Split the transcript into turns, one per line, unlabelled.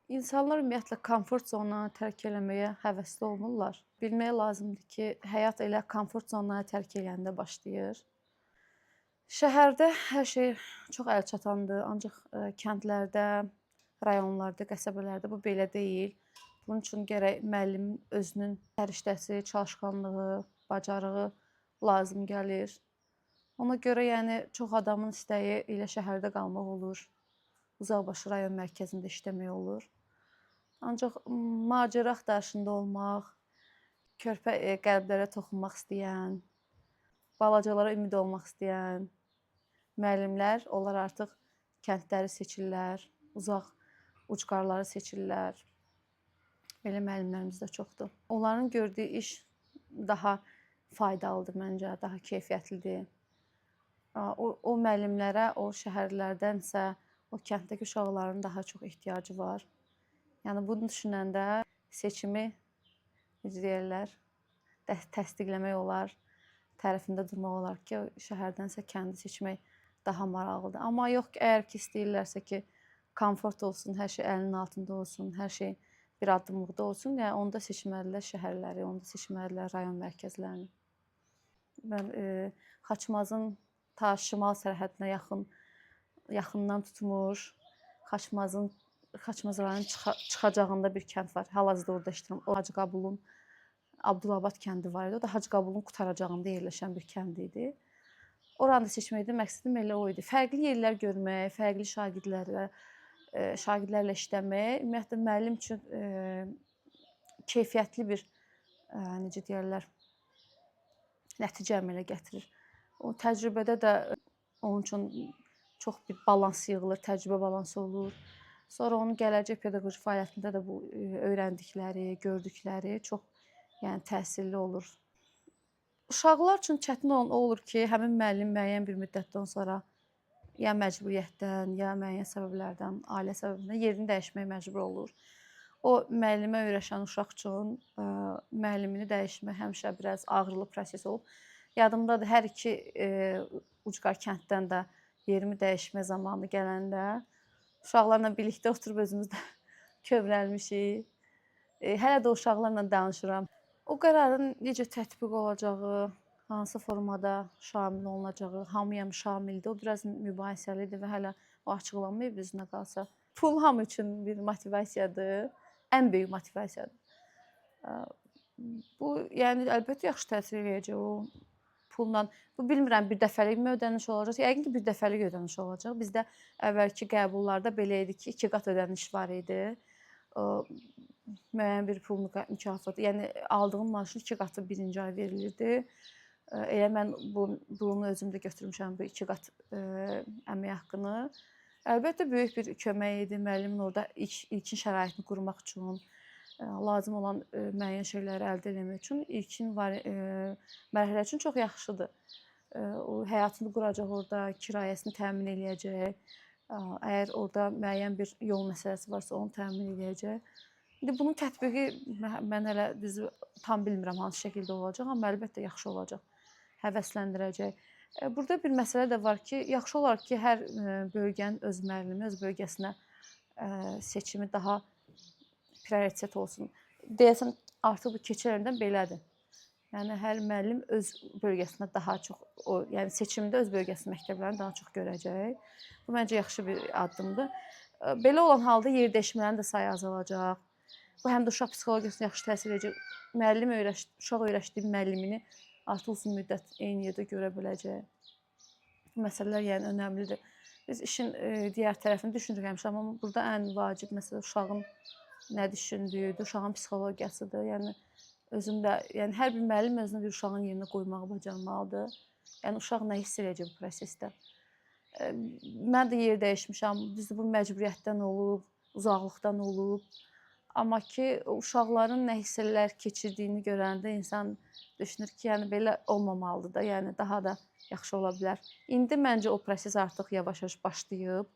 İnsanlar ümumiyyətlə komfort zonanı tərk eləməyə həvəsli olmurlar. Bilmək lazımdır ki, həyat elə komfort zonanı tərk eləyəndə başlayır. Şəhərdə hər şey çox əlçatandır, ancaq kəndlərdə, rayonlarda, qəsəbələrdə bu belə deyil. Bunun üçün gərək müəllimin özünün səriştəsi, çalışqanlığı, bacarığı lazım gəlir. Ona görə yəni çox adamın istəyi elə şəhərdə qalmaq olur. Uzaqbaşı rayon mərkəzində işləmək olur. Ancaq macəra axtarışında olmaq, körpə qəlblərə toxunmaq istəyən, balacalara ümid olmaq istəyən müəllimlər, onlar artıq kəndləri seçirlər, uzaq ucqarları seçirlər. Belə müəllimlərimiz də çoxdur. Onların gördüyü iş daha faydalıdır məncə, daha keyfiyyətlidir. O müəllimlərə o şəhərlərdənsə, o kənddəki uşaqların daha çox ehtiyacı var. Yəni bunu düşünəndə seçimi necə deyirlər, təsdiqləmək olar, tərəfində durmaq olar ki, şəhərdənsə kəndi seçmək daha maraqlıdır. Amma yox ki, əgər ki istəyirlərsə ki, komfort olsun, hər şey əlinin altında olsun, hər şey bir addımlıqda olsun, yəni onda seçməlidirlər şəhərləri, onda seçməlidirlər rayon mərkəzlərini. Mən Xaçmazın ta şimal sərhədinə yaxından tutmuş, Xaçmaz rayonunun çıxacağında bir kənd var. Hal-hazırda orada işləyirəm. O Hacıqabulun Abdulabad kəndi var idi. O da Hacıqabulun qurtaracağında yerləşən bir kənd idi. Oranı da seçməkdə məqsədim elə o idi. Fərqli yerlər görmək, fərqli şagirdlərlə işləmək, ümumiyyətlə müəllim üçün keyfiyyətli bir necə deyərlər, nəticə əmələ gətirir. O təcrübədə də onun üçün çox bir balans yığılır, təcrübə balansı olur. Sonra onun gələcək pedaqoji fəaliyyətində də bu öyrəndikləri, gördükləri çox yəni təsirli olur. Uşaqlar üçün çətin olan o olur ki, həmin müəllim müəyyən bir müddətdən sonra ya məcburiyyətdən, ya müəyyən səbəblərdən, ailə səbəbindən yerini dəyişməyə məcbur olur. O müəllimə öyrəşən uşaq üçün müəllimini dəyişmək həmişə biraz ağrılı proses olub. Yadımdadır, hər iki ucqar kənddən də yerimi dəyişmə zamanı gələndə uşaqlarla birlikdə oturub özümüz də kövrəlmişik. Hələ də uşaqlarla danışıram. O qərarın necə tətbiq olacağı, hansı formada şamil olunacağı, hamıya şamildir. O biraz mübahisəlidir və hələ o açıqlanmayıb üzünə qalsa. Pul hamı üçün bir motivasiyadır, ən böyük motivasiyadır. Bu, yəni əlbəttə yaxşı təsir eləyəcək o pulla. Bu bilmirəm bir dəfəlikmi ödəniş olacaq? Yəqin ki, bir dəfəlik ödəniş olacaq. Bizdə əvvəlki qəbullarda belə idi ki, 2 qat ödəniş var idi. Müəyyən bir pul mükafatı, yəni aldığım maaşın 2 qatı birinci ay verilirdi. Elə mən bunu özüm də götürmüşəm, bu 2 qat əmək haqqını. Əlbəttə böyük bir kömək idi müəllimin orada ilkin şəraitini qurmaq üçün, lazım olan müəyyən şeyləri əldə etmək üçün ilkin mərhələ üçün çox yaxşıdır. O həyatını quracaq orada, kirayəsini təmin eləyəcək. Əgər orada müəyyən bir yol məsələsi varsa, onu təmin eləyəcək. İndi bunun tətbiqi mən hələ düzü tam bilmirəm hansı şəkildə olacaq, amma əlbəttə yaxşı olacaq, həvəsləndirəcək. Burada bir məsələ də var ki, yaxşı olar ki, hər bölgənin öz müəllimi, öz bölgəsinə seçimi daha prioritet olsun. Deyəsən, artıq bu keçən belədir. Yəni, hər müəllim öz bölgəsində daha çox, yəni seçimdə öz bölgəsinin məktəblərini daha çox görəcək. Bu, məncə, yaxşı bir addımdır. Belə olan halda yer dəyişmələrin də sayı azalacaq. Bu, həm də uşaq psixologiyasına yaxşı təsir edəcək. Uşaq öyrəşdiyi müəllimini artıq uzun müddət eyni yerdə görə biləcək. Bu məsələlər, yəni, önəmlidir. Biz işin digər tərəfini düşünürük həmişə, amma burada ən vacib məsələ uşağın nə düşündüyüdür, uşağın psixologiyasıdır. Yəni, yəni hər bir müəllim özünü bir uşağın yerinə qoymağı bacarmalıdır. Yəni, uşaq nə hiss edəcək bu prosesdə? Mən də yer dəyişmişəm, düzdür, bu məcburiyyətdən olub, uzaqlıqdan olub. Amma ki, uşaqların nə hisslər keçirdiyini görəndə insan düşünür ki, yəni belə olmamalıdır da, yəni daha da yaxşı ola bilər. İndi məncə o proses artıq yavaş-yavaş başlayıb.